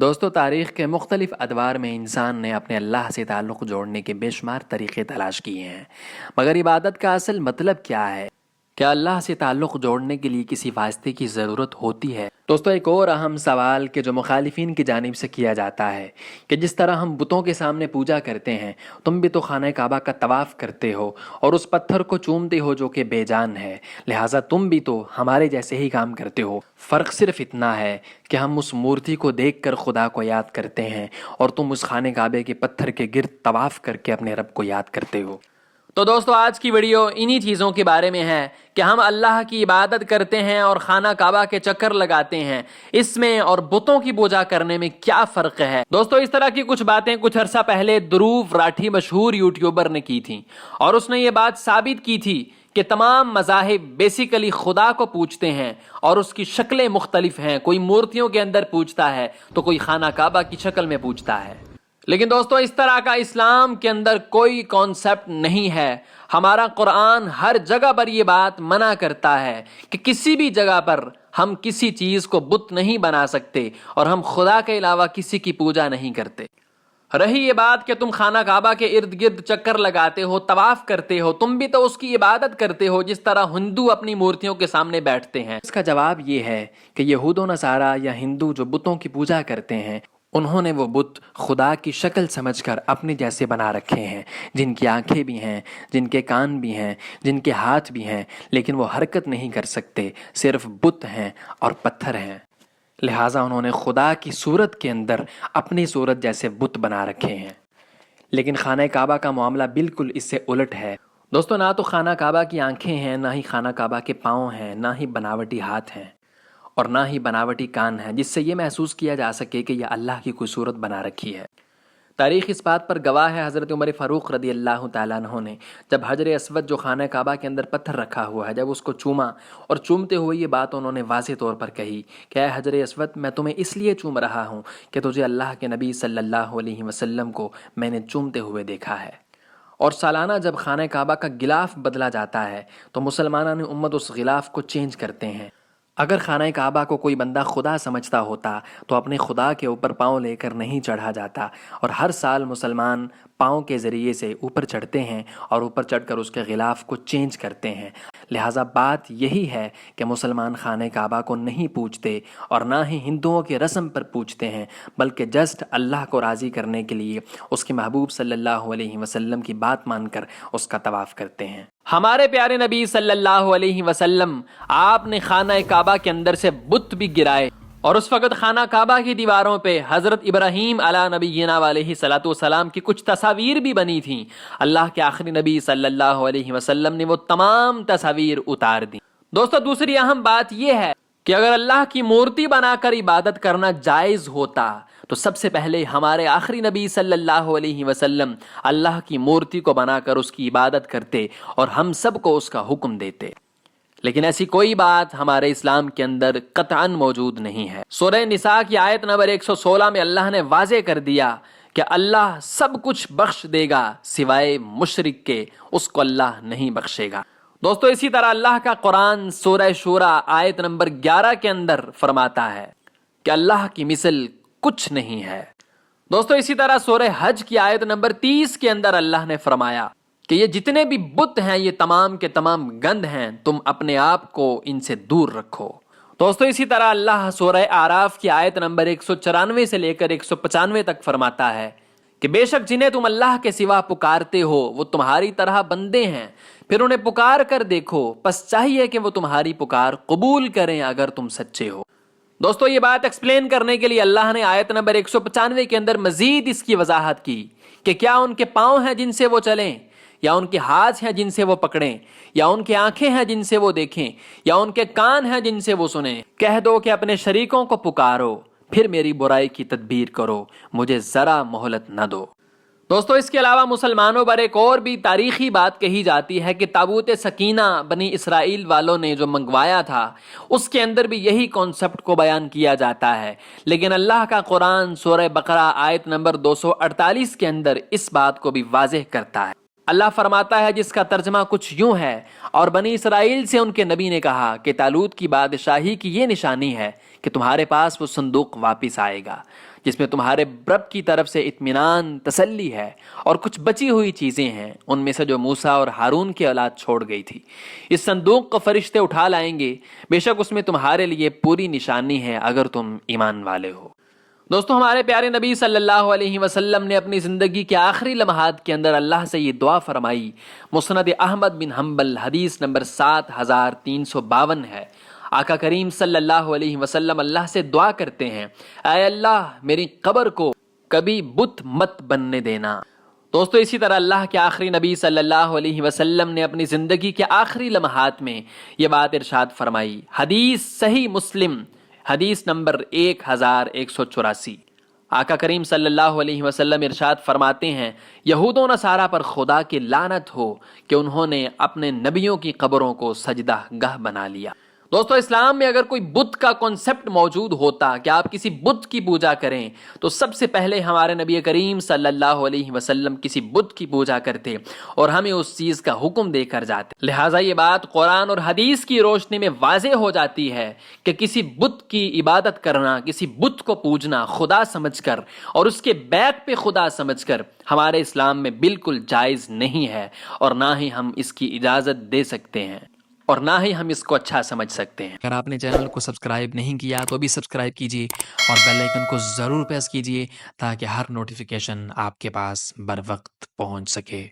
دوستو، تاریخ کے مختلف ادوار میں انسان نے اپنے اللہ سے تعلق جوڑنے کے بے شمار طریقے تلاش کیے ہیں، مگر عبادت کا اصل مطلب کیا ہے؟ کیا اللہ سے تعلق جوڑنے کے لیے کسی واسطے کی ضرورت ہوتی ہے؟ دوستو، ایک اور اہم سوال کہ جو مخالفین کی جانب سے کیا جاتا ہے کہ جس طرح ہم بتوں کے سامنے پوجا کرتے ہیں، تم بھی تو خانہ کعبہ کا طواف کرتے ہو اور اس پتھر کو چومتے ہو جو کہ بے جان ہے، لہٰذا تم بھی تو ہمارے جیسے ہی کام کرتے ہو۔ فرق صرف اتنا ہے کہ ہم اس مورتی کو دیکھ کر خدا کو یاد کرتے ہیں اور تم اس خانہ کعبے کے پتھر کے گرد طواف کر کے اپنے رب کو یاد کرتے ہو۔ تو دوستو، آج کی ویڈیو انہی چیزوں کے بارے میں ہے کہ ہم اللہ کی عبادت کرتے ہیں اور خانہ کعبہ کے چکر لگاتے ہیں، اس میں اور بتوں کی پوجا کرنے میں کیا فرق ہے۔ دوستو، اس طرح کی کچھ باتیں کچھ عرصہ پہلے دروف راٹھی مشہور یوٹیوبر نے کی تھیں، اور اس نے یہ بات ثابت کی تھی کہ تمام مذاہب بیسیکلی خدا کو پوجتے ہیں اور اس کی شکلیں مختلف ہیں، کوئی مورتیوں کے اندر پوجتا ہے تو کوئی خانہ کعبہ کی شکل میں پوجتا ہے۔ لیکن دوستو، اس طرح کا اسلام کے اندر کوئی کانسیپٹ نہیں ہے۔ ہمارا قرآن ہر جگہ پر یہ بات منع کرتا ہے کہ کسی بھی جگہ پر ہم کسی چیز کو بت نہیں بنا سکتے اور ہم خدا کے علاوہ کسی کی پوجا نہیں کرتے۔ رہی یہ بات کہ تم خانہ کعبہ کے ارد گرد چکر لگاتے ہو، طواف کرتے ہو، تم بھی تو اس کی عبادت کرتے ہو جس طرح ہندو اپنی مورتیوں کے سامنے بیٹھتے ہیں۔ اس کا جواب یہ ہے کہ یہود و نصارہ یا ہندو جو بتوں کی پوجا کرتے ہیں، انہوں نے وہ بت خدا کی شکل سمجھ کر اپنے جیسے بنا رکھے ہیں، جن کی آنکھیں بھی ہیں، جن کے کان بھی ہیں، جن کے ہاتھ بھی ہیں، لیکن وہ حرکت نہیں کر سکتے، صرف بت ہیں اور پتھر ہیں۔ لہٰذا انہوں نے خدا کی صورت کے اندر اپنی صورت جیسے بت بنا رکھے ہیں۔ لیکن خانہ کعبہ کا معاملہ بالکل اس سے الٹ ہے۔ دوستو، نہ تو خانہ کعبہ کی آنکھیں ہیں، نہ ہی خانہ کعبہ کے پاؤں ہیں، نہ ہی بناوٹی ہاتھ ہیں اور نہ ہی بناوٹی کان ہیں جس سے یہ محسوس کیا جا سکے کہ یہ اللہ کی کوئی صورت بنا رکھی ہے۔ تاریخ اس بات پر گواہ ہے، حضرت عمر فاروق رضی اللہ تعالیٰ عنہ نے جب حجر اسود جو خانہ کعبہ کے اندر پتھر رکھا ہوا ہے، جب اس کو چوما اور چومتے ہوئے یہ بات انہوں نے واضح طور پر کہی کہ اے حجر اسود، میں تمہیں اس لیے چوم رہا ہوں کہ تجھے اللہ کے نبی صلی اللہ علیہ وسلم کو میں نے چومتے ہوئے دیکھا ہے۔ اور سالانہ جب خانہ کعبہ کا غلاف بدلا جاتا ہے تو مسلمانان امت اس غلاف کو چینج کرتے ہیں۔ اگر خانہ کعبہ کو کوئی بندہ خدا سمجھتا ہوتا تو اپنے خدا کے اوپر پاؤں لے کر نہیں چڑھا جاتا، اور ہر سال مسلمان پاؤں کے ذریعے سے اوپر چڑھتے ہیں اور اوپر چڑھ کر اس کے غلاف کو چینج کرتے ہیں۔ لہٰذا بات یہی ہے کہ مسلمان خانہ کعبہ کو نہیں پوجتے اور نہ ہی ہندوؤں کے رسم پر پوجتے ہیں، بلکہ جسٹ اللہ کو راضی کرنے کے لیے اس کے محبوب صلی اللہ علیہ وسلم کی بات مان کر اس کا طواف کرتے ہیں۔ ہمارے پیارے نبی صلی اللہ علیہ وسلم، آپ نے خانہ کعبہ کے اندر سے بت بھی گرائے، اور اس وقت خانہ کعبہ کی دیواروں پہ حضرت ابراہیم علیہ نبینا علیہ صلاۃ والسلام کی کچھ تصاویر بھی بنی تھیں۔ اللہ کے آخری نبی صلی اللہ علیہ وسلم نے وہ تمام تصاویر اتار دیں۔ دوستو، دوسری اہم بات یہ ہے کہ اگر اللہ کی مورتی بنا کر عبادت کرنا جائز ہوتا تو سب سے پہلے ہمارے آخری نبی صلی اللہ علیہ وسلم اللہ کی مورتی کو بنا کر اس کی عبادت کرتے اور ہم سب کو اس کا حکم دیتے۔ لیکن ایسی کوئی بات ہمارے اسلام کے اندر قطعاً موجود نہیں ہے۔ سورہ نساء کی آیت نمبر 116 میں اللہ نے واضح کر دیا کہ اللہ سب کچھ بخش دے گا سوائے مشرک کے، اس کو اللہ نہیں بخشے گا۔ دوستو، اسی طرح اللہ کا قرآن سورہ شورى آیت نمبر 11 کے اندر فرماتا ہے کہ اللہ کی مثل کچھ نہیں ہے۔ دوستو، اسی طرح سورہ حج کی آیت نمبر 30 کے اندر اللہ نے فرمایا کہ یہ جتنے بھی بت ہیں یہ تمام کے تمام گند ہیں، تم اپنے آپ کو ان سے دور رکھو۔ دوستو، اسی طرح اللہ سورہ اعراف کی آیت نمبر 194 سے لے کر 195 تک فرماتا ہے کہ بے شک جنہیں تم اللہ کے سوا پکارتے ہو وہ تمہاری طرح بندے ہیں، پھر انہیں پکار کر دیکھو، پس چاہیے کہ وہ تمہاری پکار قبول کریں اگر تم سچے ہو۔ دوستو، یہ بات ایکسپلین کرنے کے لیے اللہ نے آیت نمبر 195 کے اندر مزید اس کی وضاحت کی کہ کیا ان کے پاؤں ہیں جن سے وہ چلیں، یا ان کے ہاتھ ہیں جن سے وہ پکڑیں، یا ان کی آنکھیں ہیں جن سے وہ دیکھیں، یا ان کے کان ہیں جن سے وہ سنیں۔ کہہ دو کہ اپنے شریکوں کو پکارو، پھر میری برائی کی تدبیر کرو، مجھے ذرا مہلت نہ دو۔ دوستو، اس کے علاوہ مسلمانوں پر ایک اور بھی تاریخی بات کہی جاتی ہے کہ تابوت سکینہ بنی اسرائیل والوں نے جو منگوایا تھا اس کے اندر بھی یہی کانسیپٹ کو بیان کیا جاتا ہے، لیکن اللہ کا قرآن سورہ بقرہ آیت نمبر 248 کے اندر اس بات کو بھی واضح کرتا ہے۔ اللہ فرماتا ہے، جس کا ترجمہ کچھ یوں ہے، اور بنی اسرائیل سے ان کے نبی نے کہا کہ طالوت کی بادشاہی کی یہ نشانی ہے کہ تمہارے پاس وہ صندوق واپس آئے گا جس میں تمہارے رب کی طرف سے اطمینان، تسلی ہے، اور کچھ بچی ہوئی چیزیں ہیں ان میں سے جو موسیٰ اور ہارون کی اولاد چھوڑ گئی تھی۔ اس صندوق کو فرشتے اٹھا لائیں گے، بے شک اس میں تمہارے لیے پوری نشانی ہے اگر تم ایمان والے ہو۔ دوستو، ہمارے پیارے نبی صلی اللہ علیہ وسلم نے اپنی زندگی کے آخری لمحات کے اندر اللہ سے یہ دعا فرمائی۔ مسند احمد بن حنبل حدیث نمبر 7352 ہے۔ آقا کریم صلی اللہ علیہ وسلم اللہ سے دعا کرتے ہیں، اے اللہ میری قبر کو کبھی بت مت بننے دینا۔ دوستو، اسی طرح اللہ کے آخری نبی صلی اللہ علیہ وسلم نے اپنی زندگی کے آخری لمحات میں یہ بات ارشاد فرمائی۔ حدیث صحیح مسلم، حدیث نمبر 1184۔ آقا کریم صلی اللہ علیہ وسلم ارشاد فرماتے ہیں، یہود و نصارہ پر خدا کی لعنت ہو کہ انہوں نے اپنے نبیوں کی قبروں کو سجدہ گاہ بنا لیا۔ دوستو، اسلام میں اگر کوئی بت کا کنسپٹ موجود ہوتا کہ آپ کسی بت کی پوجا کریں تو سب سے پہلے ہمارے نبی کریم صلی اللہ علیہ وسلم کسی بت کی پوجا کرتے اور ہمیں اس چیز کا حکم دے کر جاتے۔ لہٰذا یہ بات قرآن اور حدیث کی روشنی میں واضح ہو جاتی ہے کہ کسی بت کی عبادت کرنا، کسی بت کو پوجنا خدا سمجھ کر اور اس کے بیک پہ خدا سمجھ کر ہمارے اسلام میں بالکل جائز نہیں ہے، اور نہ ہی ہم اس کی اجازت دے سکتے ہیں، اور نہ ہی ہم اس کو اچھا سمجھ سکتے ہیں۔ اگر آپ نے چینل کو سبسکرائب نہیں کیا تو بھی سبسکرائب کیجیے اور بیل آئیکن کو ضرور پریس کیجیے تاکہ ہر نوٹیفیکیشن آپ کے پاس بر وقت پہنچ سکے۔